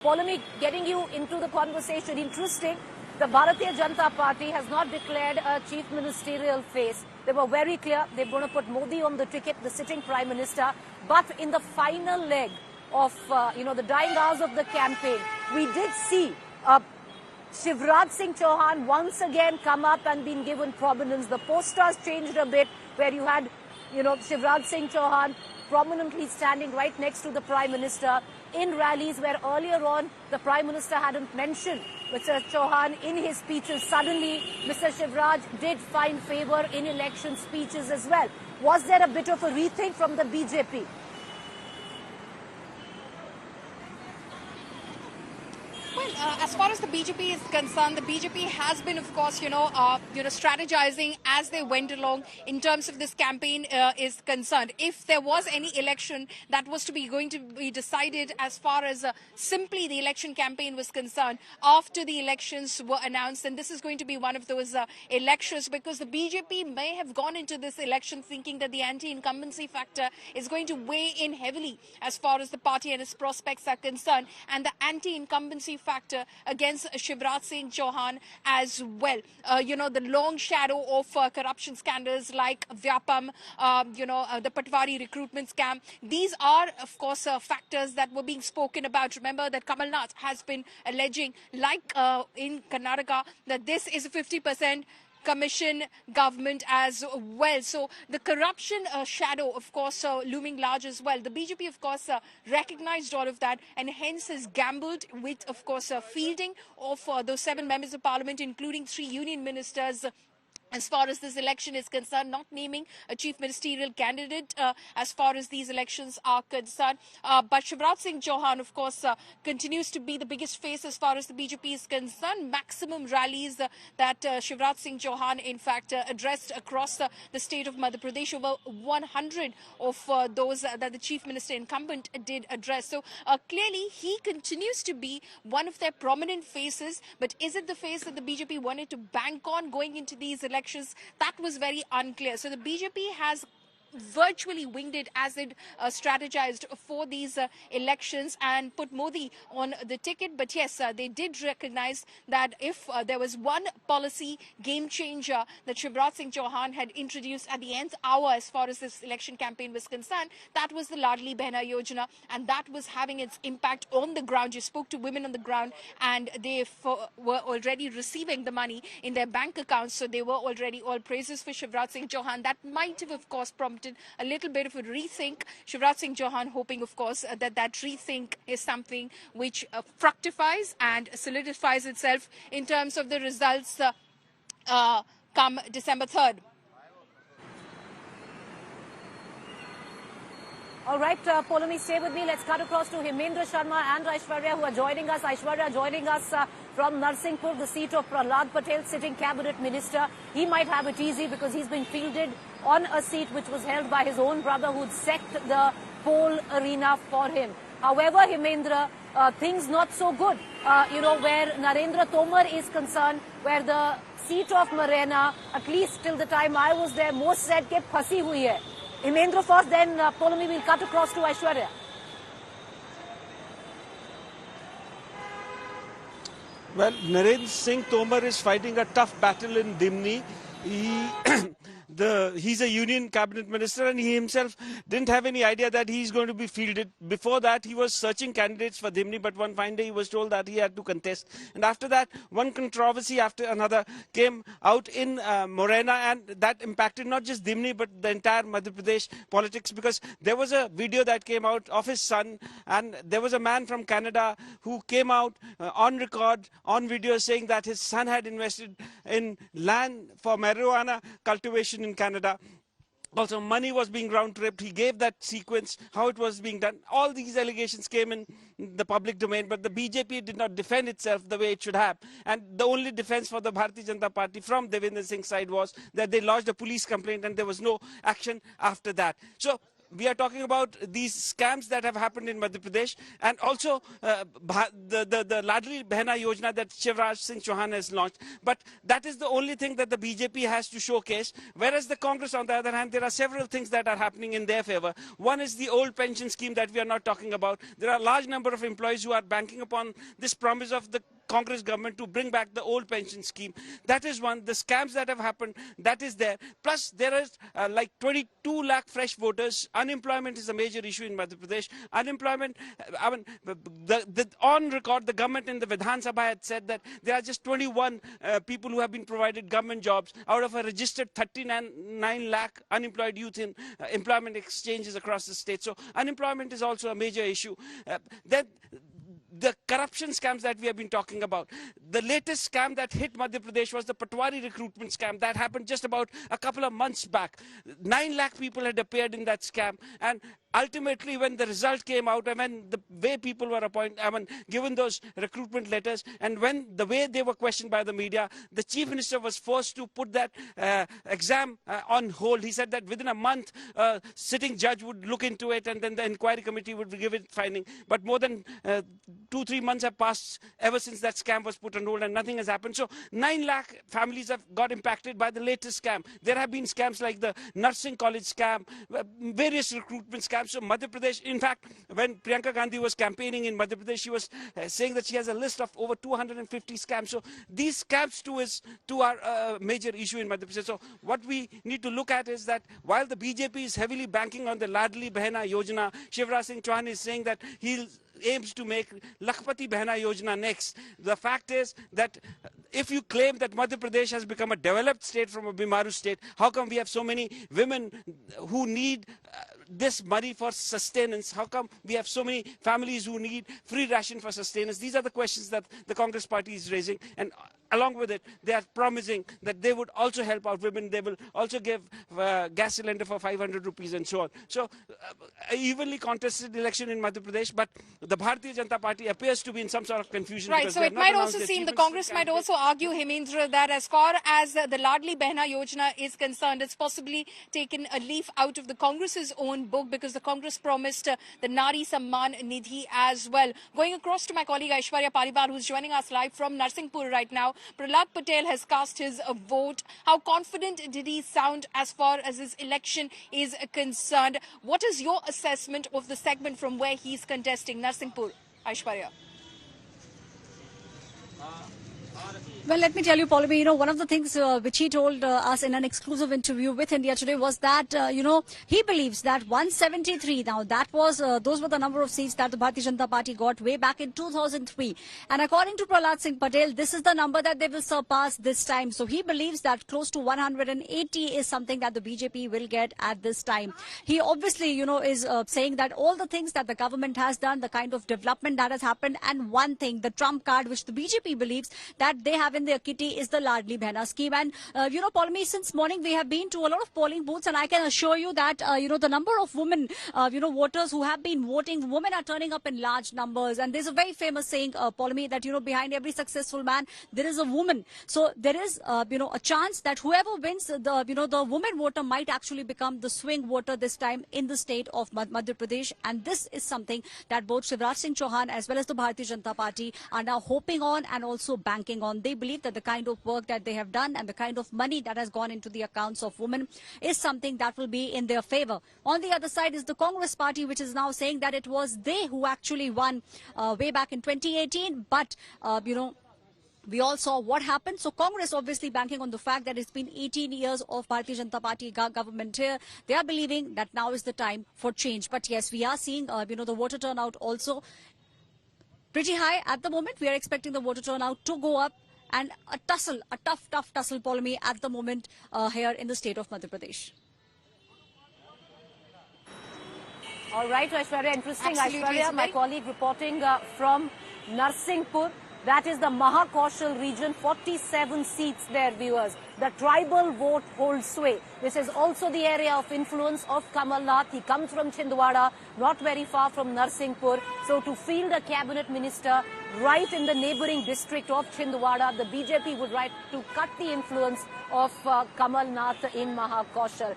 Polemic, getting you into the conversation. Interesting. The Bharatiya Janata Party has not declared a chief ministerial face. They were very clear. They're going to put Modi on the ticket, the sitting Prime Minister. But in the final leg of, the dying hours of the campaign, we did see Shivraj Singh Chouhan once again come up and been given prominence. The posters changed a bit, where you had, Shivraj Singh Chouhan prominently standing right next to the Prime Minister in rallies where earlier on the Prime Minister hadn't mentioned Mr. Chouhan in his speeches. Suddenly, Mr. Shivraj did find favour in election speeches as well. Was there a bit of a rethink from the BJP? Well, as far as the BJP is concerned, the BJP has been, of course, strategizing as they went along in terms of this campaign is concerned. If there was any election that was going to be decided as far as simply the election campaign was concerned, after the elections were announced, and this is going to be one of those elections, because the BJP may have gone into this election thinking that the anti-incumbency factor is going to weigh in heavily as far as the party and its prospects are concerned, and the anti-incumbency factor against Shivraj Singh Chouhan as well. The long shadow of corruption scandals like Vyapam, the Patwari recruitment scam. These are, of course, factors that were being spoken about. Remember that Kamal has been alleging, like in Karnataka, that this is a 50% commission government as well. So the corruption shadow, of course, looming large as well. The BJP, of course, recognized all of that and hence has gambled with, of course, fielding of those 7 members of parliament, including 3 union ministers, as far as this election is concerned, not naming a chief ministerial candidate as far as these elections are concerned. But Shivraj Singh Chouhan, of course, continues to be the biggest face as far as the BJP is concerned. Maximum rallies that Shivraj Singh Chouhan, in fact, addressed across the state of Madhya Pradesh. Over 100 of those that the chief minister incumbent did address. So clearly, he continues to be one of their prominent faces. But is it the face that the BJP wanted to bank on going into these elections? That was very unclear. So the BJP has virtually winged it as it strategized for these elections and put Modi on the ticket. But yes, they did recognize that if there was one policy game changer that Shivraj Singh Chouhan had introduced at the nth hour as far as this election campaign was concerned, that was the Ladli Behna Yojana, and that was having its impact on the ground. You spoke to women on the ground and they were already receiving the money in their bank accounts, so they were already all praises for Shivraj Singh Chouhan. That might have, of course, prompted a little bit of a rethink. Shivraj Singh Chouhan hoping, of course, that rethink is something which fructifies and solidifies itself in terms of the results come December 3rd. All right, Polemi, stay with me. Let's cut across to Hemendra Sharma and Aishwarya, who are joining us. Aishwarya joining us from Narsinghpur, the seat of Prahlad Patel, sitting cabinet minister. He might have it easy because he's been fielded on a seat which was held by his own brother, who'd set the poll arena for him. However, Hemendra, things not so good. Where Narendra Tomar is concerned, where the seat of Morena, at least till the time I was there, most said ke phasi hui hai. Hemendra first, then Polemi will cut across to Aishwarya. Well, Narendra Singh Tomar is fighting a tough battle in Dimni. He's a union cabinet minister and he himself didn't have any idea that he's going to be fielded. Before that, he was searching candidates for Dimni, but one fine day he was told that he had to contest. And after that, one controversy after another came out in Morena, and that impacted not just Dimni but the entire Madhya Pradesh politics, because there was a video that came out of his son, and there was a man from Canada who came out on record, on video, saying that his son had invested in land for marijuana cultivation in Canada. Also, money was being round-tripped. He gave that sequence, how it was being done. All these allegations came in the public domain, but the BJP did not defend itself the way it should have. And the only defense for the Bharatiya Janata Party from Devendra Singh's side was that they lodged a police complaint and there was no action after that. So we are talking about these scams that have happened in Madhya Pradesh, and also the Ladli Behna Yojana that Shivraj Singh Chouhan has launched. But that is the only thing that the BJP has to showcase, whereas the Congress, on the other hand, there are several things that are happening in their favor. One is the old pension scheme that we are not talking about. There are a large number of employees who are banking upon this promise of the Congress government to bring back the old pension scheme. That is one. The scams that have happened, that is there. Plus, there is like 22 lakh fresh voters. Unemployment is a major issue in Madhya Pradesh. Unemployment, I mean, on record, the government in the Vidhan Sabha had said that there are just 21 people who have been provided government jobs out of a registered 39 lakh unemployed youth in employment exchanges across the state. So unemployment is also a major issue. The corruption scams that we have been talking about. The latest scam that hit Madhya Pradesh was the Patwari recruitment scam that happened just about a couple of months back. 9 lakh people had appeared in that scam, and ultimately when the result came out, and when the way people were given those recruitment letters, and when the way they were questioned by the media, the Chief Minister was forced to put that exam on hold. He said that within a month, sitting judge would look into it, and then the inquiry committee would give it finding. But more than 2-3 months have passed ever since that scam was put on hold, and nothing has happened. So 9 lakh families have got impacted by the latest scam. There have been scams like the nursing college scam, various recruitment scams. So Madhya Pradesh, in fact, when Priyanka Gandhi was campaigning in Madhya Pradesh, she was saying that she has a list of over 250 scams. So these scams too are a major issue in Madhya Pradesh. So what we need to look at is that while the BJP is heavily banking on the Ladli Behna Yojana, Shivraj Singh Chouhan is saying that he aims to make Lakhpati Behna Yojana next. The fact is that if you claim that Madhya Pradesh has become a developed state from a Bimaru state, how come we have so many women who need this money for sustenance? How come we have so many families who need free ration for sustenance? These are the questions that the Congress party is raising, and along with it, they are promising that they would also help out women. They will also give gas cylinder for 500 rupees and so on. So, evenly contested election in Madhya Pradesh, but the Bharatiya Janata Party appears to be in some sort of confusion. Right, so it might also seem the Congress might also argue, Hemendra, that as far as the Ladli Behna Yojana is concerned, it's possibly taken a leaf out of the Congress's own book, because the Congress promised the Nari Samman Nidhi as well. Going across to my colleague Aishwarya Paribar, who's joining us live from Narsinghpur right now. Prahlad Patel has cast his vote. How confident did he sound as far as his election is concerned? What is your assessment of the segment from where he's contesting, Narsinghpur, Aishwarya? Well, let me tell you, Paulavi, one of the things which he told us in an exclusive interview with India Today was that, he believes that 173, now that was, those were the number of seats that the Bharatiya Janata Party got way back in 2003. And according to Prahlad Singh Patel, this is the number that they will surpass this time. So he believes that close to 180 is something that the BJP will get at this time. He obviously, is saying that all the things that the government has done, the kind of development that has happened, and one thing, the trump card, which the BJP believes that they have in their kitty, is the Ladli Behna scheme. And, Paulami, since morning we have been to a lot of polling booths, and I can assure you that, the number of women, voters who have been voting, women are turning up in large numbers. And there's a very famous saying, Paulami, that, behind every successful man, there is a woman. So there is, a chance that whoever wins, the woman voter might actually become the swing voter this time in the state of Madhya Pradesh. And this is something that both Shivraj Singh Chouhan as well as the Bharatiya Janata Party are now hoping on and also banking on. They believe that the kind of work that they have done and the kind of money that has gone into the accounts of women is something that will be in their favor. On the other side is the Congress party, which is now saying that it was they who actually won way back in 2018. But, we all saw what happened. So Congress obviously banking on the fact that it's been 18 years of Bharatiya Janata Party government here. They are believing that now is the time for change. But yes, we are seeing, the voter turnout also pretty high at the moment. We are expecting the voter turnout to go up, and a tough tussle, Paulami, at the moment here in the state of Madhya Pradesh. All right, Aishwarya, interesting. Absolutely, Aishwarya, my colleague reporting from Narsinghpur. That is the Mahakoshal region, 47 seats there, viewers. The tribal vote holds sway. This is also the area of influence of Kamal. He comes from Chhindwara, not very far from Narsinghpur. So to field a cabinet minister right in the neighboring district of Chhindwara, the BJP would like to cut the influence of Kamal Nath in Mahakoshal.